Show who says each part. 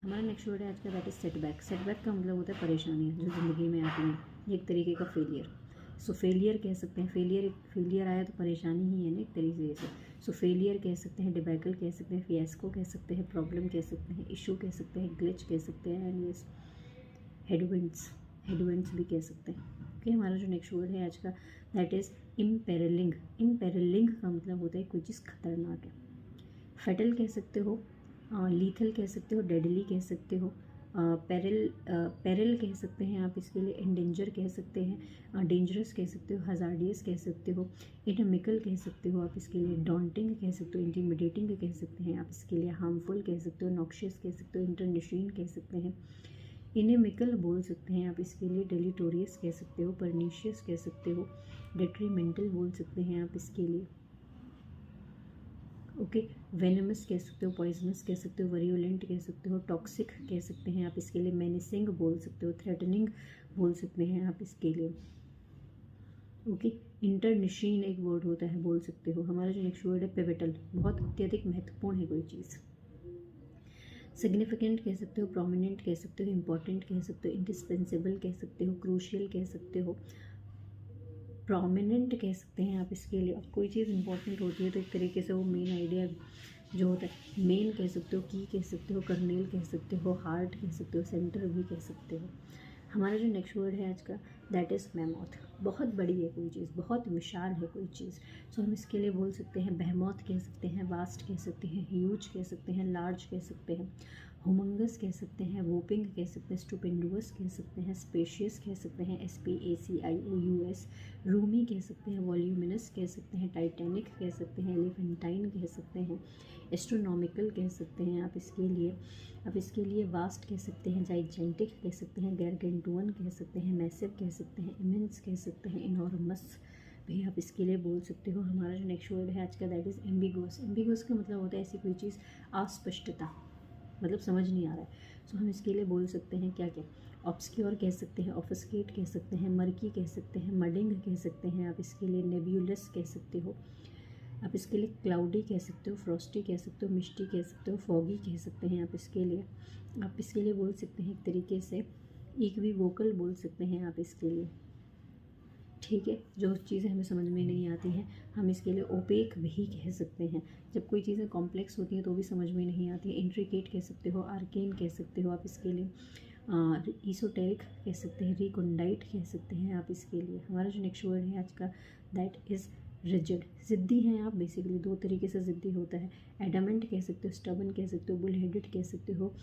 Speaker 1: हमारा next word है आज का, दैट इज सेटबैक। सेटबैक का मतलब होता है परेशानियाँ जो ज़िंदगी में आती हैं, ये एक तरीके का फेलियर। सो फेलियर कह सकते हैं, फेलियर आया तो परेशानी ही है ना एक तरीके से। सो फेलियर कह सकते हैं, डिबैकल कह सकते हैं, फियास्को कह सकते हैं, प्रॉब्लम कह सकते हैं, इशू कह सकते हैं, ग्लिच कह सकते हैं, एंड यस हेडविंड्स भी कह सकते हैं। ओके, हमारा जो नेक्स्ट वर्ड है आज का, दैट इज़ इम्पेरलिंग। इम्पेरलिंग का मतलब होता है कोई चीज़ खतरनाक है। फेटल कह सकते हो, लीथल कह सकते हो, डेडली कह सकते हो, पेरिल कह सकते हैं आप इसके लिए, इंडेंजर कह सकते हैं, डेंजरस कह सकते हो, हजार्डियस कह सकते हो, इनमिकल कह सकते हो आप इसके लिए, डॉन्टिंग कह सकते हो, इंटीमिडेटिंग कह सकते हैं आप इसके लिए, हार्मफुल कह सकते हो, नॉक्शियस कह सकते हो, इंटरनेशीन कह सकते हैं, इनेमिकल बोल सकते हैं आप इसके लिए, डेलीटोरियस कह सकते हो, परनीशियस कह सकते हो, डेट्रीमेंटल बोल सकते हैं आप इसके लिए। ओके, वेनमस कह सकते हो, पॉइजनस कह सकते हो, वरियोलेंट कह सकते हो, टॉक्सिक कह सकते हैं आप इसके लिए, मेनिसिंग बोल सकते हो, थ्रेटनिंग बोल सकते हैं आप इसके लिए। ओके, इंटरनिशीन एक वर्ड होता है, बोल सकते हो। हमारा जो नेक्स्ट वर्ड है पिवटल, बहुत अत्यधिक महत्वपूर्ण है कोई चीज़। सिग्निफिकेंट कह सकते हो, प्रोमिनेंट कह सकते हो, इंपॉर्टेंट कह सकते हो, इंडिस्पेंसिबल कह सकते हो, क्रूशियल कह सकते हो, प्रोमिनेंट कह सकते हैं आप इसके लिए। अब कोई चीज़ इंपॉर्टेंट होती है तो एक तरीके से वो मेन आइडिया जो होता है, मेन कह सकते हो, की कह सकते हो, कर्नेल कह सकते हो, हार्ट कह सकते हो, सेंटर भी कह सकते हो। हमारा जो नेक्स्ट वर्ड है आज का, दैट इज़ मैमॉथ। बहुत बड़ी है कोई चीज़, बहुत विशाल है कोई चीज़। सो हम इसके लिए बोल सकते हैं बेहमॉथ कह सकते हैं, वास्ट कह सकते हैं, ह्यूज कह सकते हैं, लार्ज कह सकते हैं, हुमंगस कह सकते हैं, वोपिंग कह सकते हैं, स्टुपेंडुअस कह सकते हैं, स्पेशियस कह सकते हैं, SPACIOUS, रूमी कह सकते हैं, वॉल्यूमिनस कह सकते हैं, टाइटैनिक कह सकते हैं, एलिफेंटाइन कह सकते हैं, एस्ट्रोनॉमिकल कह सकते हैं आप इसके लिए। अब इसके लिए वास्ट कह सकते हैं, जाइजेंटिक कह सकते हैं, गैरगेंटुअन कह सकते हैं, मैसिव कह सकते हैं, इमेंस कह सकते हैं, इनॉर्मस भी आप इसके लिए बोल सकते हो। हमारा जो नेक्स्ट वर्ड है आज का, दैट इज़ एम्बिगुअस। एम्बिगुअस का मतलब होता है ऐसी कोई चीज़, अस्पष्टता, मतलब समझ नहीं आ रहा है। सो हम इसके लिए बोल सकते हैं क्या क्या, ऑब्सक्योर कह सकते हैं, ऑफस्केट कह सकते हैं, मर्की कह सकते हैं, मडिंग कह सकते हैं आप इसके लिए, नेब्यूलस कह सकते हो आप इसके लिए, क्लाउडी कह सकते हो, फ्रॉस्टी कह सकते हो, मिस्टी कह सकते हो, फॉगी कह सकते हैं आप इसके लिए। आप इसके लिए बोल सकते हैं एक तरीके से इक्विवोकल बोल सकते हैं आप इसके लिए। ठीक है, जो चीज़ें हमें समझ में नहीं आती हैं हम इसके लिए ओपेक भी कह सकते हैं। जब कोई चीज़ें कॉम्प्लेक्स होती हैं तो भी समझ में नहीं आती है, इंट्रिकेट कह सकते हो, आर्केन कह सकते हो आप इसके लिए, ईसोटेरिक कह सकते हैं, रिकॉन्डाइट कह सकते हैं आप इसके लिए। हमारा जो नेक्स्ट वर्ड है आज का, दैट इज़ रिजिड। ज़िद्दी हैं आप बेसिकली, दो तरीके से ज़िद्दी होता है, एडामेंट कह सकते हो, स्टबन कह सकते हो, बुल हेडेड कह सकते हो,